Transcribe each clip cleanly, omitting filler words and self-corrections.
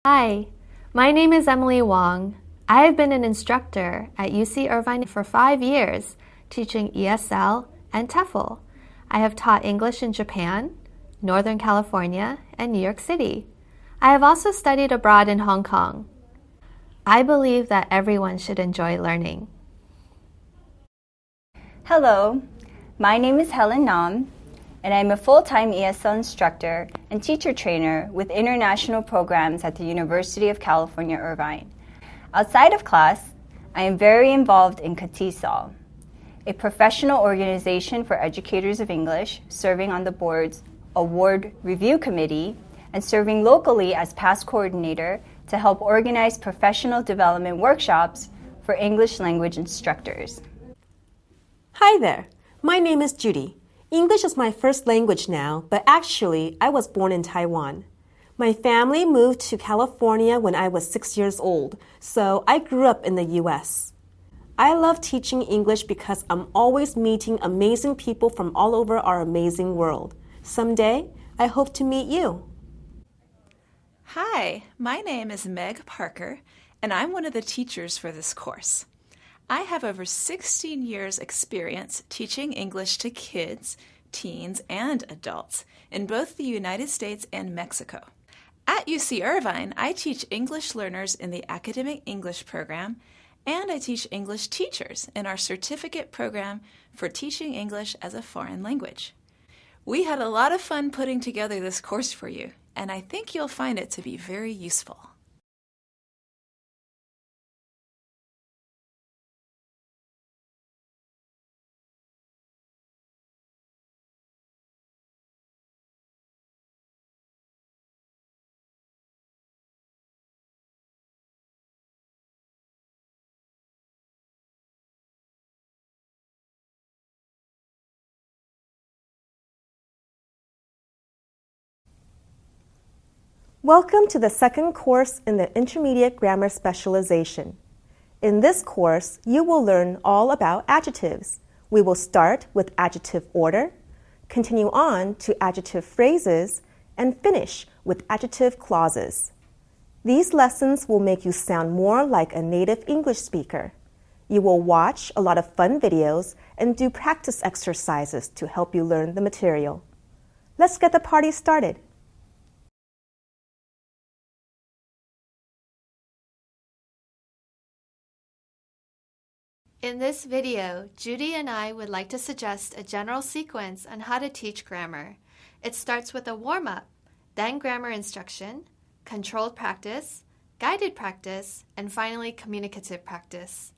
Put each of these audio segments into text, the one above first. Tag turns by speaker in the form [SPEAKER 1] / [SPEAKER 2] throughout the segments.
[SPEAKER 1] Hi, my name is Emily Wong. I have been an instructor at UC Irvine for 5 years, teaching ESL and TEFL. I have taught English in Japan, Northern California, and New York City. I have also studied abroad in Hong Kong. I believe that everyone should enjoy learning.
[SPEAKER 2] Hello, my name is Helen Nam, and I'm a full-time ESL instructor and teacher trainer with international programs at the University of California, Irvine. Outside of class, I am very involved in CATISOL, a professional organization for educators of English, serving on the board's award review committee and serving locally as past coordinator to help organize professional development workshops for English language instructors.
[SPEAKER 3] Hi there, my name is Judy. English is my first language now, but actually I was born in Taiwan. My family moved to California when I was 6 years old, so I grew up in the US. I love teaching English because I'm always meeting amazing people from all over our amazing world. Someday, I hope to meet you.
[SPEAKER 4] Hi, my name is Meg Parker, and I'm one of the teachers for this course. I have over 16 years' experience teaching English to kids, teens, and adults in both the United States and Mexico. At UC Irvine, I teach English learners in the academic English program, and I teach English teachers in our certificate program for teaching English as a foreign language. We had a lot of fun putting together this course for you, and I think you'll find it to be very useful.
[SPEAKER 3] Welcome to the second course in the Intermediate Grammar Specialization. In this course, you will learn all about adjectives. We will start with adjective order, continue on to adjective phrases, and finish with adjective clauses. These lessons will make you sound more like a native English speaker. You will watch a lot of fun videos and do practice exercises to help you learn the material. Let's get the party started.
[SPEAKER 1] In this video, Judy and I would like to suggest a general sequence on how to teach grammar. It starts with a warm-up, then grammar instruction, controlled practice, guided practice, and finally communicative practice.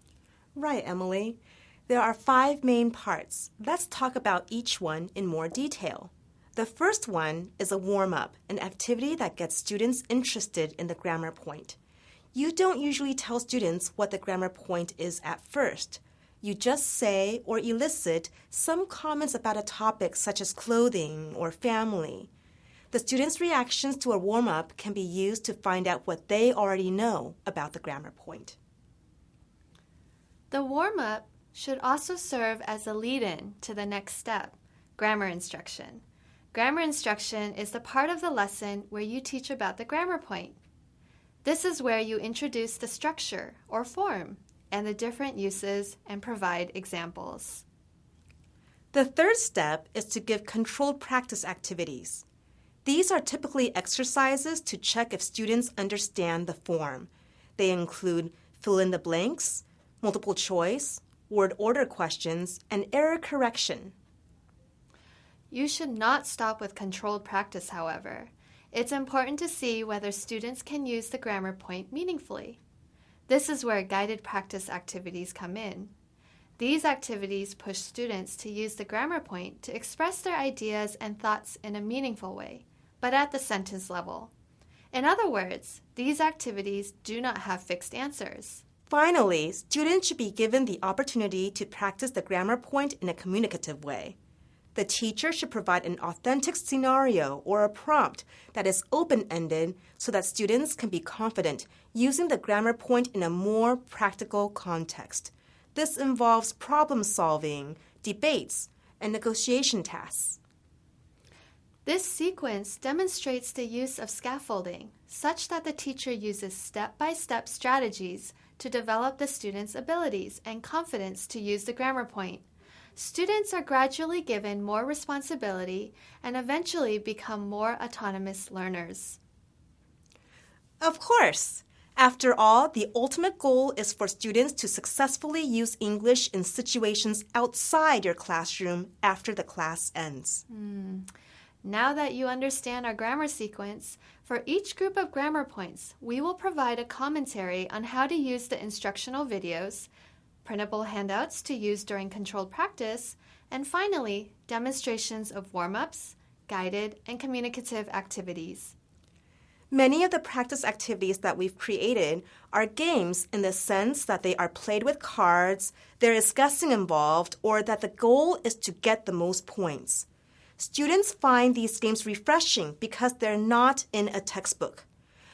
[SPEAKER 3] Right, Emily. There are 5 main parts. Let's talk about each one in more detail. The first one is a warm-up, an activity that gets students interested in the grammar point. You don't usually tell students what the grammar point is at first. You just say or elicit some comments about a topic such as clothing or family. The students' reactions to a warm-up can be used to find out what they already know about the grammar point.
[SPEAKER 1] The warm-up should also serve as a lead-in to the next step, grammar instruction. Grammar instruction is the part of the lesson where you teach about the grammar point. This is where you introduce the structure or form and the different uses and provide examples.
[SPEAKER 3] The third step is to give controlled practice activities. These are typically exercises to check if students understand the form. They include fill in the blanks, multiple choice, word order questions, and error correction.
[SPEAKER 1] You should not stop with controlled practice, however. It's important to see whether students can use the grammar point meaningfully. This is where guided practice activities come in. These activities push students to use the grammar point to express their ideas and thoughts in a meaningful way, but at the sentence level. In other words, these activities do not have fixed answers.
[SPEAKER 3] Finally, students should be given the opportunity to practice the grammar point in a communicative way. The teacher should provide an authentic scenario or a prompt that is open-ended so that students can be confident using the grammar point in a more practical context. This involves problem solving, debates, and negotiation tasks.
[SPEAKER 1] This sequence demonstrates the use of scaffolding, such that the teacher uses step-by-step strategies to develop the student's abilities and confidence to use the grammar point. Students are gradually given more responsibility and eventually become more autonomous learners.
[SPEAKER 3] Of course! After all, the ultimate goal is for students to successfully use English in situations outside your classroom after the class ends.
[SPEAKER 1] Now that you understand our grammar sequence, for each group of grammar points, we will provide a commentary on how to use the instructional videos, printable handouts to use during controlled practice, and finally, demonstrations of warm-ups, guided, and communicative activities.
[SPEAKER 3] Many of the practice activities that we've created are games in the sense that they are played with cards, there is guessing involved, or that the goal is to get the most points. Students find these games refreshing because they're not in a textbook.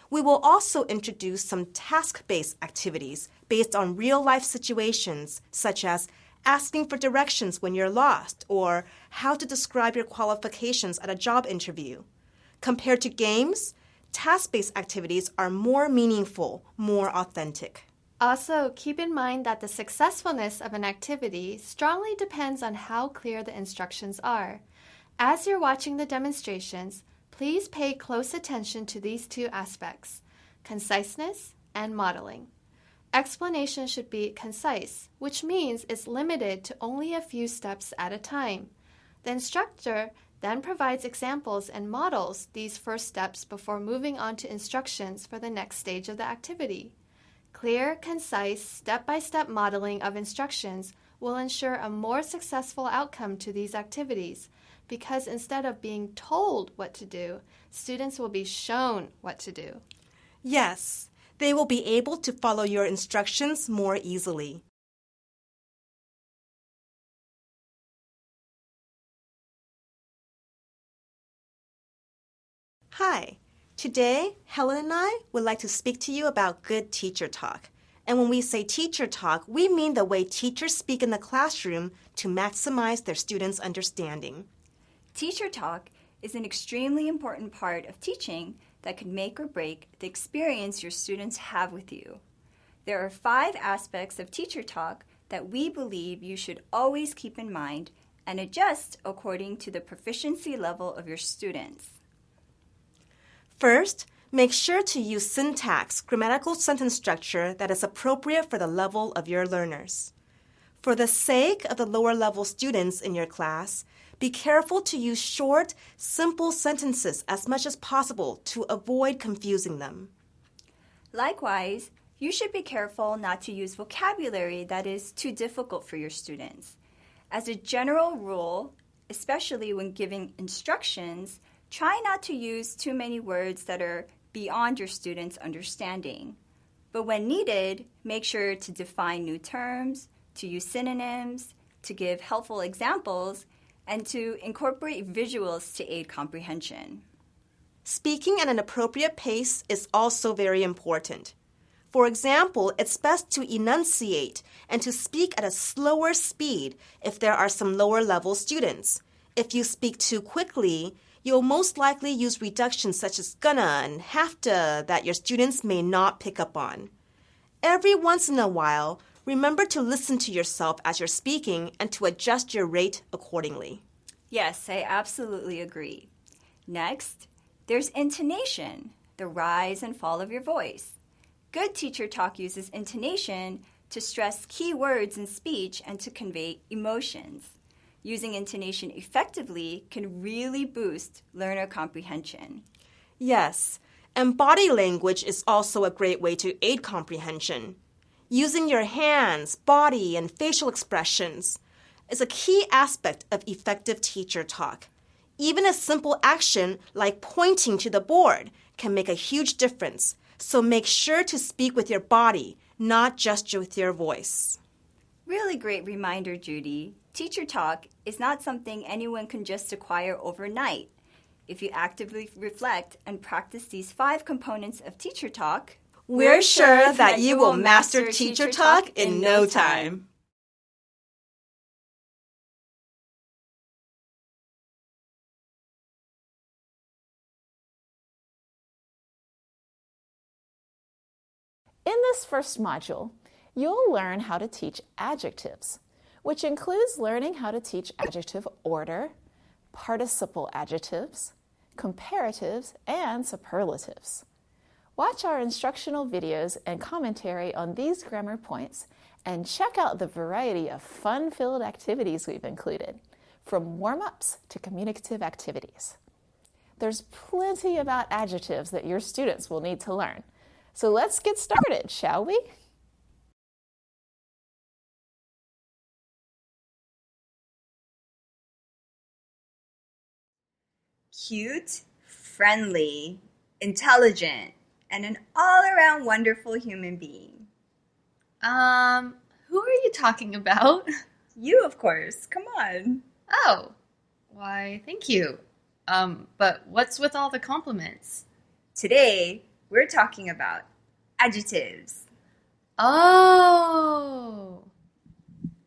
[SPEAKER 3] We will also introduce some task-based activities based on real-life situations, such as asking for directions when you're lost or how to describe your qualifications at a job interview. Compared to games, task-based activities are more meaningful, more authentic.
[SPEAKER 1] Also, keep in mind that the successfulness of an activity strongly depends on how clear the instructions are. As you're watching the demonstrations, please pay close attention to these two aspects, conciseness and modeling. Explanation should be concise, which means it's limited to only a few steps at a time. The instructor then provides examples and models these first steps before moving on to instructions for the next stage of the activity. Clear, concise, step-by-step modeling of instructions will ensure a more successful outcome to these activities, because instead of being told what to do, students will be shown what to do.
[SPEAKER 3] Yes, they will be able to follow your instructions more easily. Hi, today Helen and I would like to speak to you about good teacher talk. And when we say teacher talk, we mean the way teachers speak in the classroom to maximize their students' understanding.
[SPEAKER 2] Teacher talk is an extremely important part of teaching that can make or break the experience your students have with you. There are 5 aspects of teacher talk that we believe you should always keep in mind and adjust according to the proficiency level of your students.
[SPEAKER 3] First, make sure to use syntax, grammatical sentence structure that is appropriate for the level of your learners. For the sake of the lower level students in your class, be careful to use short, simple sentences as much as possible to avoid confusing them.
[SPEAKER 2] Likewise, you should be careful not to use vocabulary that is too difficult for your students. As a general rule, especially when giving instructions, try not to use too many words that are beyond your students' understanding. But when needed, make sure to define new terms, to use synonyms, to give helpful examples, and to incorporate visuals to aid comprehension.
[SPEAKER 3] Speaking at an appropriate pace is also very important. For example, it's best to enunciate and to speak at a slower speed if there are some lower level students. If you speak too quickly, you'll most likely use reductions such as gonna and have to that your students may not pick up on. Every once in a while, remember to listen to yourself as you're speaking and to adjust your rate accordingly.
[SPEAKER 2] Yes, I absolutely agree. Next, there's intonation, the rise and fall of your voice. Good teacher talk uses intonation to stress key words in speech and to convey emotions. Using intonation effectively can really boost learner comprehension.
[SPEAKER 3] Yes, and body language is also a great way to aid comprehension. Using your hands, body, and facial expressions is a key aspect of effective teacher talk. Even a simple action like pointing to the board can make a huge difference, so make sure to speak with your body, not just with your voice.
[SPEAKER 2] Really great reminder, Judy. Teacher talk is not something anyone can just acquire overnight. If you actively reflect and practice these 5 components of teacher talk,
[SPEAKER 3] we're sure that you will master teacher talk in no time.
[SPEAKER 4] In this first module, you'll learn how to teach adjectives, which includes learning how to teach adjective order, participial adjectives, comparatives, and superlatives. Watch our instructional videos and commentary on these grammar points and check out the variety of fun-filled activities we've included, from warm-ups to communicative activities. There's plenty about adjectives that your students will need to learn. So let's get started, shall we?
[SPEAKER 2] Cute, friendly, intelligent, and an all-around wonderful human being.
[SPEAKER 1] Who are you talking about?
[SPEAKER 2] You, of course. Come on.
[SPEAKER 1] Oh, why, thank you. But what's with all the compliments?
[SPEAKER 2] Today, we're talking about adjectives.
[SPEAKER 1] Oh!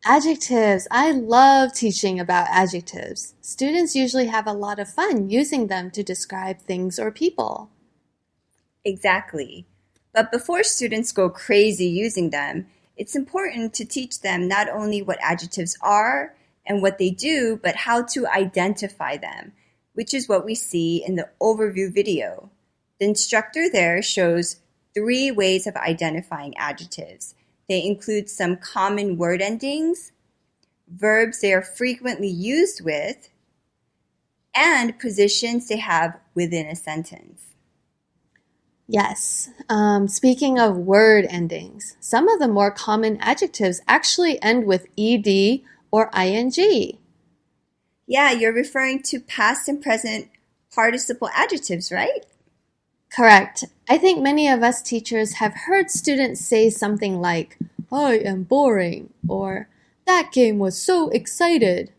[SPEAKER 1] Adjectives. I love teaching about adjectives. Students usually have a lot of fun using them to describe things or people.
[SPEAKER 2] Exactly. But before students go crazy using them, it's important to teach them not only what adjectives are and what they do, but how to identify them, which is what we see in the overview video. The instructor there shows 3 ways of identifying adjectives. They include some common word endings, verbs they are frequently used with, and positions they have within a sentence.
[SPEAKER 1] Yes. Speaking of word endings, some of the more common adjectives actually end with ed or ing.
[SPEAKER 2] Yeah, you're referring to past and present participle adjectives, right?
[SPEAKER 1] Correct. I think many of us teachers have heard students say something like, I am boring, or that game was so excited.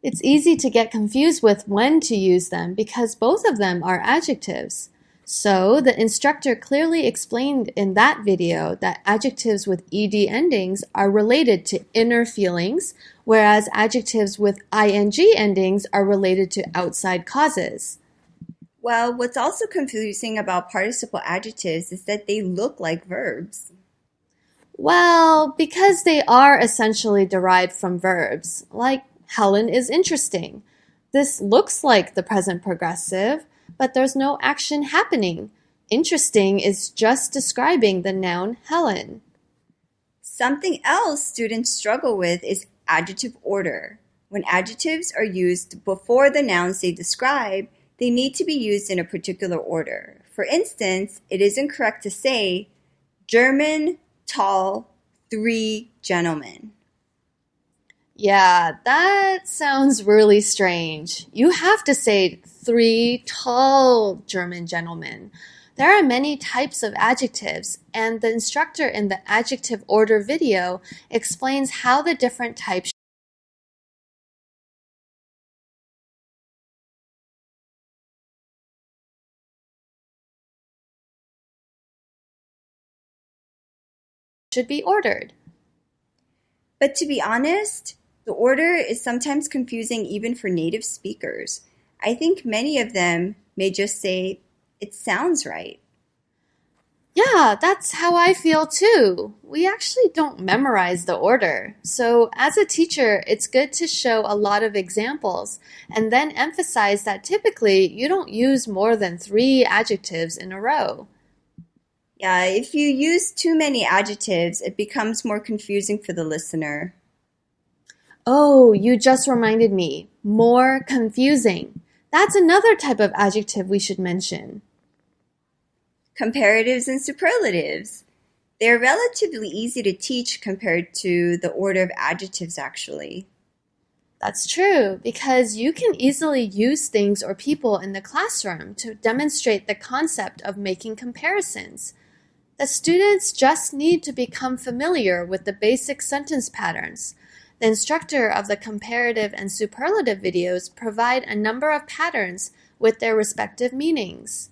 [SPEAKER 1] It's easy to get confused with when to use them because both of them are adjectives. So the instructor clearly explained in that video that adjectives with ed endings are related to inner feelings, whereas adjectives with ing endings are related to outside causes.
[SPEAKER 2] Well, what's also confusing about participle adjectives is that they look like verbs.
[SPEAKER 1] Well, because they are essentially derived from verbs, like Helen is interesting. This looks like the present progressive, but there's no action happening. Interesting is just describing the noun Helen.
[SPEAKER 2] Something else students struggle with is adjective order. When adjectives are used before the nouns they describe, they need to be used in a particular order. For instance, it isn't correct to say German, tall, 3 gentlemen.
[SPEAKER 1] Yeah, that sounds really strange. You have to say 3 tall German gentlemen. There are many types of adjectives, and the instructor in the adjective order video explains how the different types should be ordered.
[SPEAKER 2] But to be honest, the order is sometimes confusing even for native speakers. I think many of them may just say, it sounds right.
[SPEAKER 1] Yeah, that's how I feel too. We actually don't memorize the order. So as a teacher, it's good to show a lot of examples and then emphasize that typically you don't use more than 3 adjectives in a row.
[SPEAKER 2] Yeah, if you use too many adjectives, it becomes more confusing for the listener.
[SPEAKER 1] Oh, you just reminded me. More confusing. That's another type of adjective we should mention.
[SPEAKER 2] Comparatives and superlatives. They're relatively easy to teach compared to the order of adjectives, actually.
[SPEAKER 1] That's true, because you can easily use things or people in the classroom to demonstrate the concept of making comparisons. The students just need to become familiar with the basic sentence patterns. The instructor of the comparative and superlative videos provide a number of patterns with their respective meanings.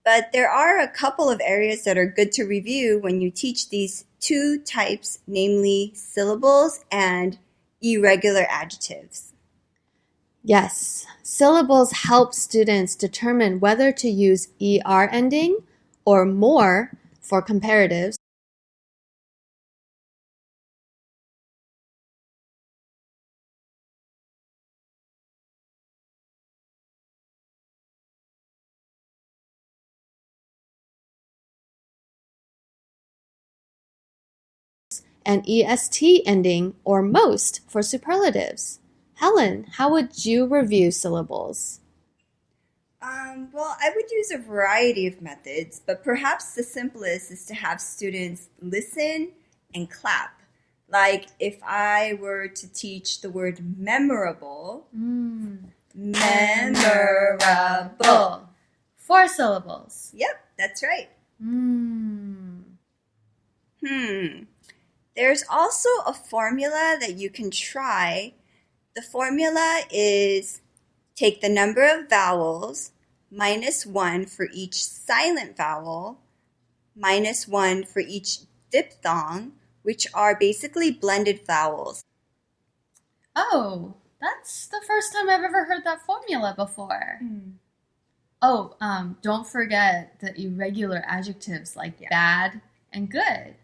[SPEAKER 2] But there are a couple of areas that are good to review when you teach these 2 types, namely syllables and irregular adjectives.
[SPEAKER 1] Yes, syllables help students determine whether to use ER ending or more for comparatives an est ending or most for superlatives. Helen, how would you review syllables?
[SPEAKER 2] Well, I would use a variety of methods, but perhaps the simplest is to have students listen and clap. Like if I were to teach the word memorable, memorable.
[SPEAKER 1] 4 syllables.
[SPEAKER 2] Yep, that's right.
[SPEAKER 1] Hmm.
[SPEAKER 2] There's also a formula that you can try. The formula is take the number of vowels minus 1 for each silent vowel, minus 1 for each diphthong, which are basically blended vowels.
[SPEAKER 1] Oh, that's the first time I've ever heard that formula before. Oh, don't forget the irregular adjectives like bad and good.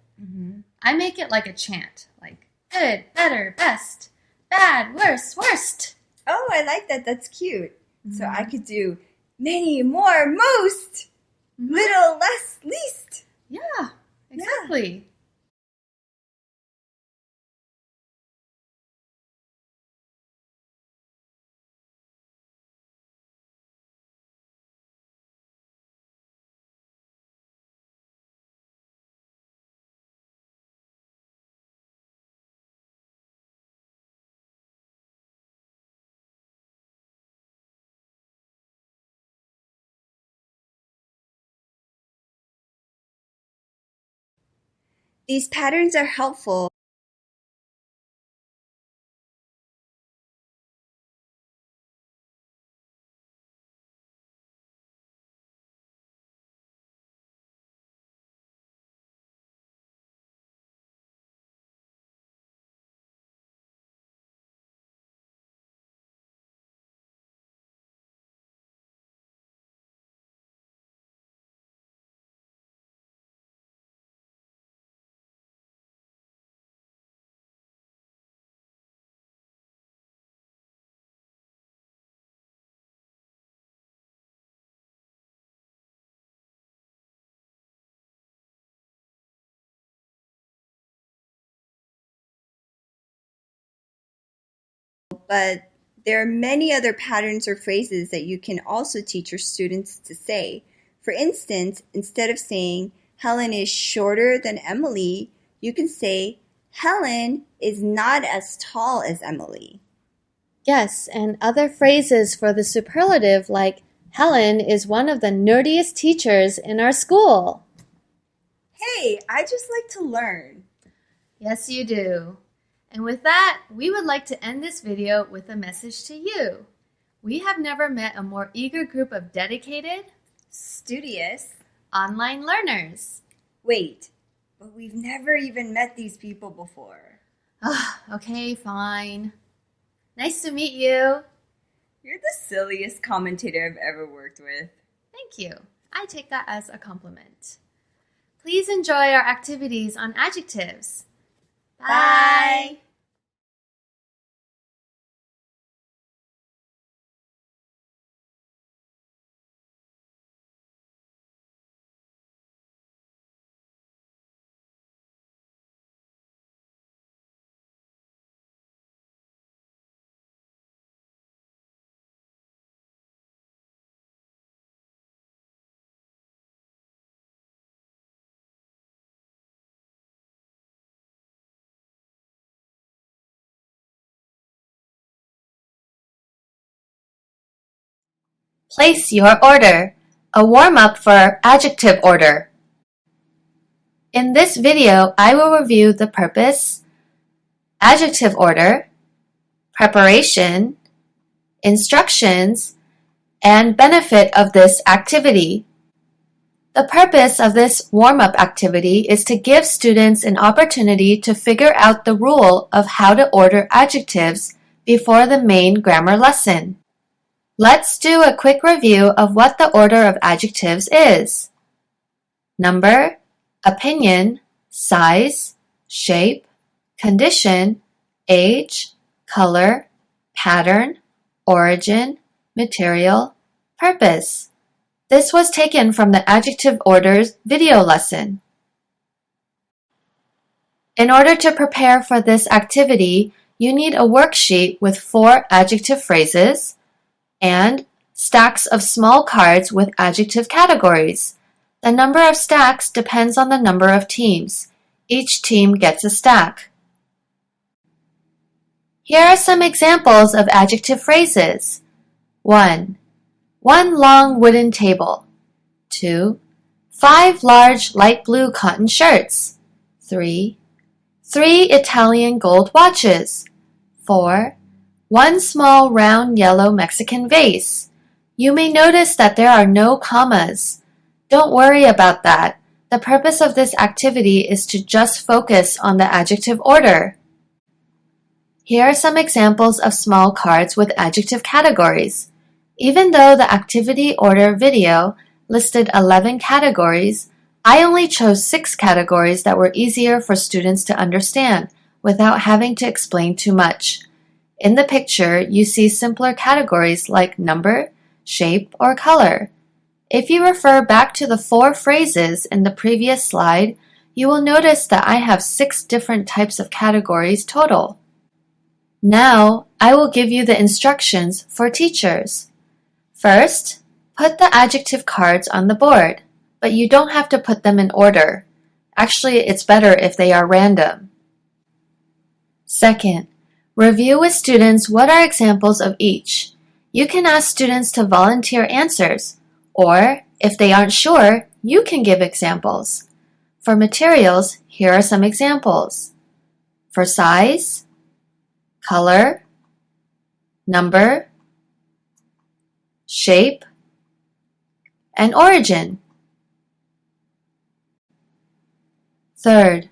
[SPEAKER 1] I make it like a chant, like good, better, best, bad, worse, worst.
[SPEAKER 2] Oh, I like that. That's cute. So I could do many, more, most, little, less, least.
[SPEAKER 1] Yeah, exactly.
[SPEAKER 2] These patterns are helpful. But there are many other patterns or phrases that you can also teach your students to say. For instance, instead of saying, Helen is shorter than Emily, you can say, Helen is not as tall as Emily.
[SPEAKER 1] Yes, and other phrases for the superlative like Helen is one of the nerdiest teachers in our school.
[SPEAKER 2] Hey, I just like to learn.
[SPEAKER 1] Yes, you do. And with that, we would like to end this video with a message to you. We have never met a more eager group of dedicated,
[SPEAKER 2] Studious.
[SPEAKER 1] online learners.
[SPEAKER 2] Wait, but we've never even met these people before.
[SPEAKER 1] Okay, fine. Nice to meet you.
[SPEAKER 2] You're the silliest commentator I've ever worked with.
[SPEAKER 1] Thank you. I take that as a compliment. Please enjoy our activities on adjectives. Bye. Place your order. A warm-up for adjective order. In this video, I will review the purpose, adjective order, preparation, instructions, and benefit of this activity. The purpose of this warm-up activity is to give students an opportunity to figure out the rule of how to order adjectives before the main grammar lesson. Let's do a quick review of what the order of adjectives is. Number, opinion, size, shape, condition, age, color, pattern, origin, material, purpose. This was taken from the adjective orders video lesson. In order to prepare for this activity, you need a worksheet with 4 adjective phrases and stacks of small cards with adjective categories. The number of stacks depends on the number of teams. Each team gets a stack. Here are some examples of adjective phrases. 1. One long wooden table. 2. 5 large light blue cotton shirts. 3. 3 Italian gold watches. 4. One small round yellow Mexican vase. You may notice that there are no commas. Don't worry about that. The purpose of this activity is to just focus on the adjective order. Here are some examples of small cards with adjective categories. Even though the activity order video listed 11 categories, I only chose 6 categories that were easier for students to understand without having to explain too much. In the picture, you see simpler categories like number, shape, or color. If you refer back to the 4 phrases in the previous slide, you will notice that I have 6 different types of categories total. Now, I will give you the instructions for teachers. First, put the adjective cards on the board, but you don't have to put them in order. Actually, it's better if they are random. Second, review with students what are examples of each. You can ask students to volunteer answers, or if they aren't sure, you can give examples. For materials, here are some examples. For size, color, number, shape, and origin. Third,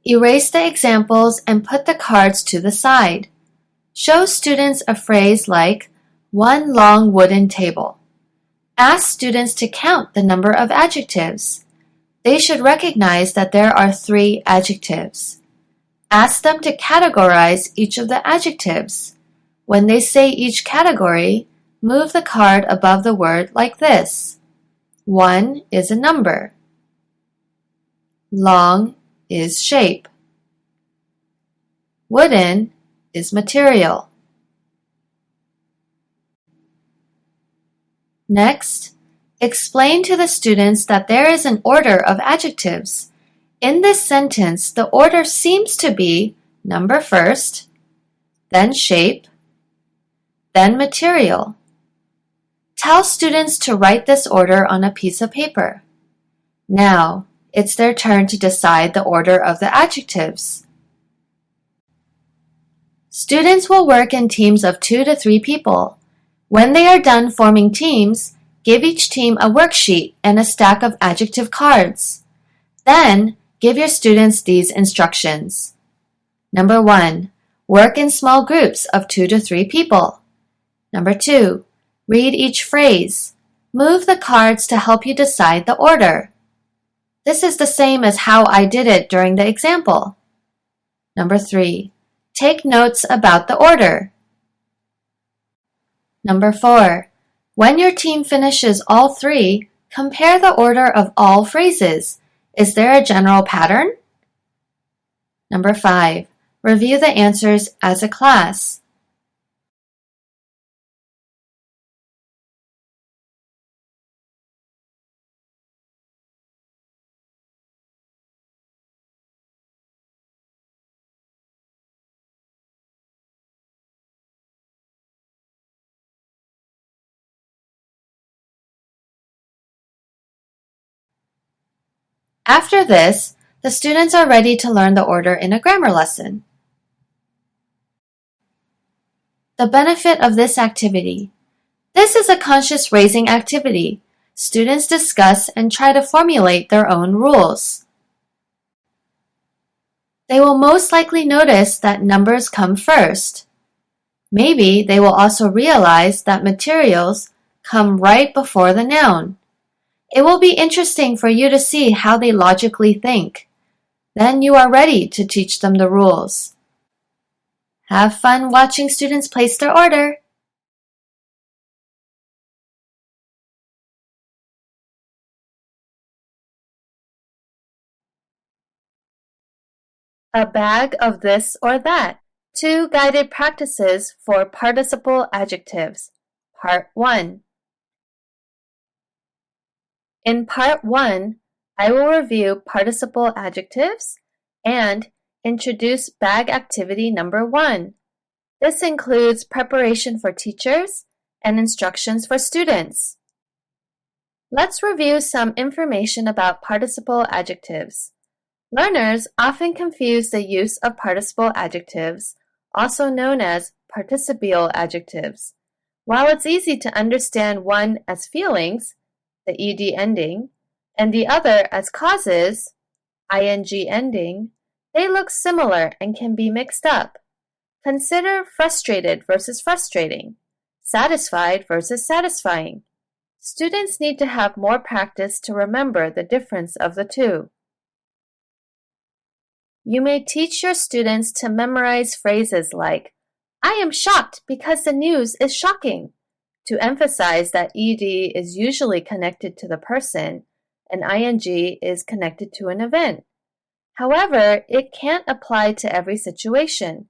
[SPEAKER 1] erase the examples and put the cards to the side. Show students a phrase like one long wooden table. Ask students to count the number of adjectives. They should recognize that there are 3 adjectives. Ask them to categorize each of the adjectives. When they say each category, move the card above the word like this. 1 is a number. Long is shape. Wooden is material. Next, explain to the students that there is an order of adjectives. In this sentence, the order seems to be number first, then shape, then material. Tell students to write this order on a piece of paper. Now, it's their turn to decide the order of the adjectives. Students will work in teams of 2 to 3 people. When they are done forming teams, give each team a worksheet and a stack of adjective cards. Then, give your students these instructions. Number 1, work in small groups of 2 to 3 people. Number 2, read each phrase. Move the cards to help you decide the order. This is the same as how I did it during the example. Number 3, take notes about the order. Number 4, when your team finishes all 3, compare the order of all phrases. Is there a general pattern? Number 5, review the answers as a class. After this, the students are ready to learn the order in a grammar lesson. The benefit of this activity. This is a conscious raising activity. Students discuss and try to formulate their own rules. They will most likely notice that numbers come first. Maybe they will also realize that materials come right before the noun. It will be interesting for you to see how they logically think. Then you are ready to teach them the rules. Have fun watching students place their order. A bag of this or that. 2 guided practices for participle adjectives. Part 1. In Part 1, I will review participle adjectives and introduce bag activity number 1. This includes preparation for teachers and instructions for students. Let's review some information about participle adjectives. Learners often confuse the use of participle adjectives, also known as participial adjectives. While it's easy to understand one as feelings, the ed ending, and the other as causes, ing ending, they look similar and can be mixed up. Consider frustrated versus frustrating, satisfied versus satisfying. Students need to have more practice to remember the difference of the two. You may teach your students to memorize phrases like, I am shocked because the news is shocking, to emphasize that ed is usually connected to the person and ing is connected to an event. However, it can't apply to every situation.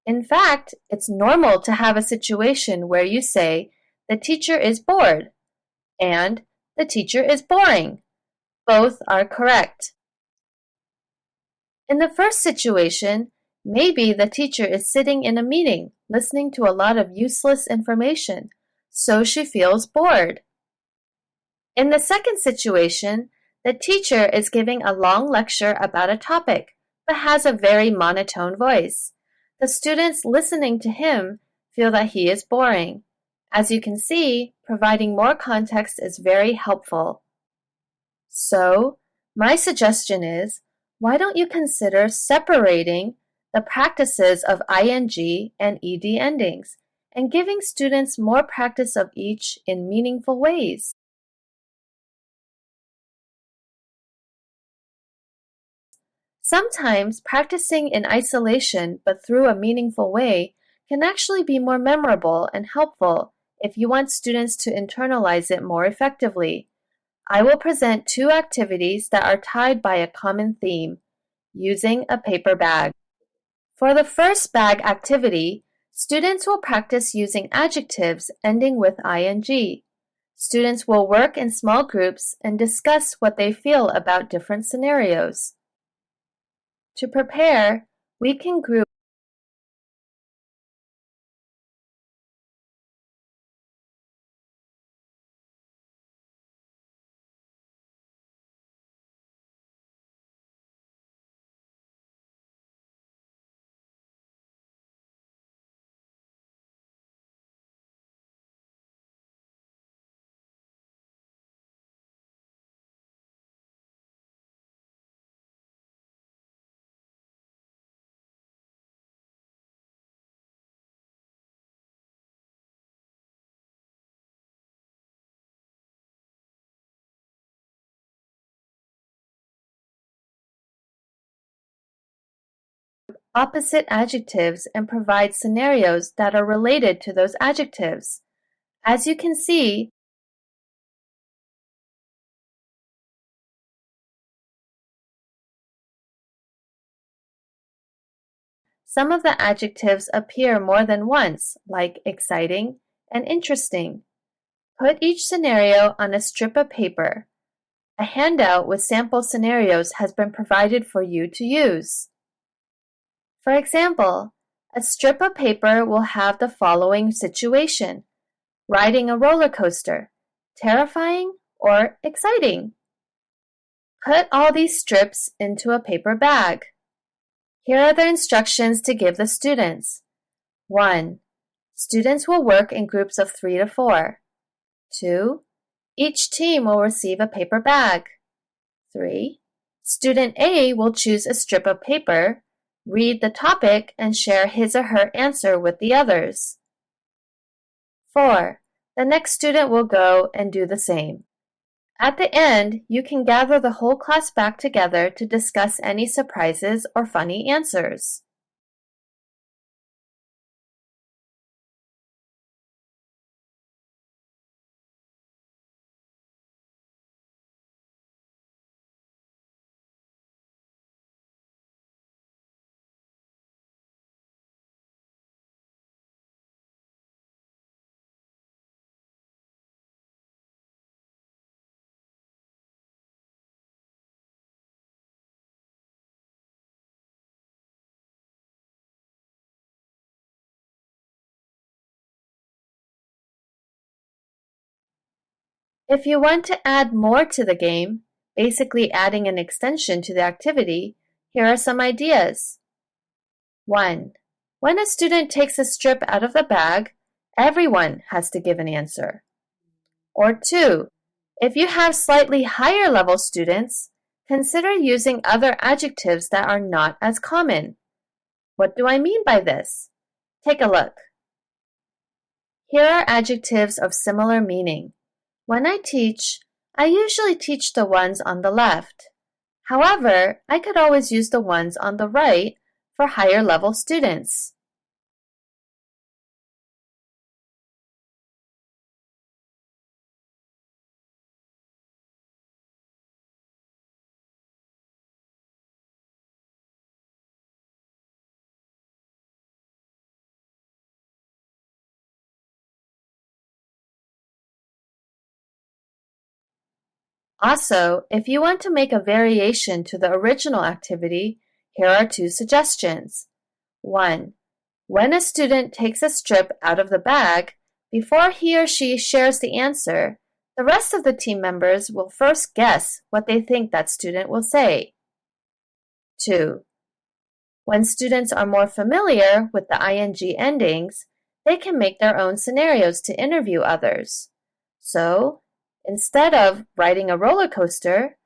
[SPEAKER 1] In fact, it's normal to have a situation where you say, the teacher is bored, and the teacher is boring. Both are correct. In the first situation, maybe the teacher is sitting in a meeting listening to a lot of useless information, so she feels bored. In the second situation, the teacher is giving a long lecture about a topic, but has a very monotone voice. The students listening to him feel that he is boring. As you can see, providing more context is very helpful. So, my suggestion is, why don't you consider separating the practices of ing and ed endings and giving students more practice of each in meaningful ways? Sometimes practicing in isolation but through a meaningful way can actually be more memorable and helpful if you want students to internalize it more effectively. I will present 2 activities that are tied by a common theme, using a paper bag. For the first bag activity, students will practice using adjectives ending with ing. Students will work in small groups and discuss what they feel about different scenarios. To prepare, we can group opposite adjectives and provide scenarios that are related to those adjectives. As you can see, some of the adjectives appear more than once, like exciting and interesting. Put each scenario on a strip of paper. A handout with sample scenarios has been provided for you to use. For example, a strip of paper will have the following situation: riding a roller coaster, terrifying or exciting. Put all these strips into a paper bag. Here are the instructions to give the students. 1. Students will work in groups of 3 to 4. 2. Each team will receive a paper bag. 3. Student A will choose a strip of paper, read the topic, and share his or her answer with the others. 4. The next student will go and do the same. At the end, you can gather the whole class back together to discuss any surprises or funny answers. If you want to add more to the game, basically adding an extension to the activity, here are some ideas. 1. When a student takes a strip out of the bag, everyone has to give an answer. Or 2. If you have slightly higher level students, consider using other adjectives that are not as common. What do I mean by this? Take a look. Here are adjectives of similar meaning. When I teach, I usually teach the ones on the left. However, I could always use the ones on the right for higher level students. Also, if you want to make a variation to the original activity, here are 2 suggestions. 1. When a student takes a strip out of the bag, before he or she shares the answer, the rest of the team members will first guess what they think that student will say. 2. When students are more familiar with the ing endings, they can make their own scenarios to interview others. So, instead of riding a roller coaster,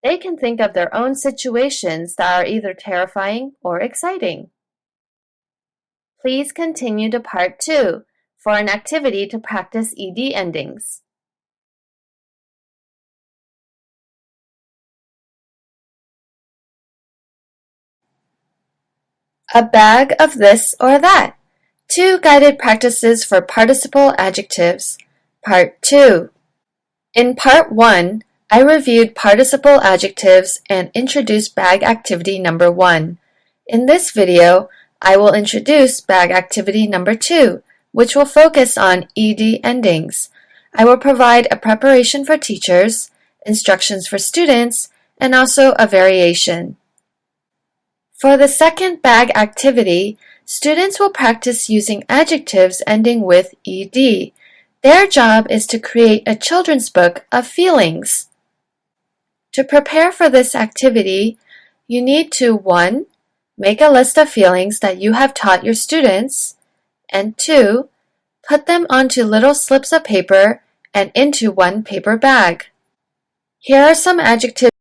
[SPEAKER 1] they can think of their own situations that are either terrifying or exciting. Please continue to part 2 for an activity to practice ed endings. A bag of this or that. 2 guided practices for participial adjectives. Part 2. In Part 1, I reviewed participial adjectives and introduced bag activity number 1. In this video, I will introduce bag activity number 2, which will focus on ed endings. I will provide a preparation for teachers, instructions for students, and also a variation. For the second bag activity, students will practice using adjectives ending with ed. Their job is to create a children's book of feelings. To prepare for this activity, you need to 1. Make a list of feelings that you have taught your students, and 2. Put them onto little slips of paper and into one paper bag. Here are some adjectives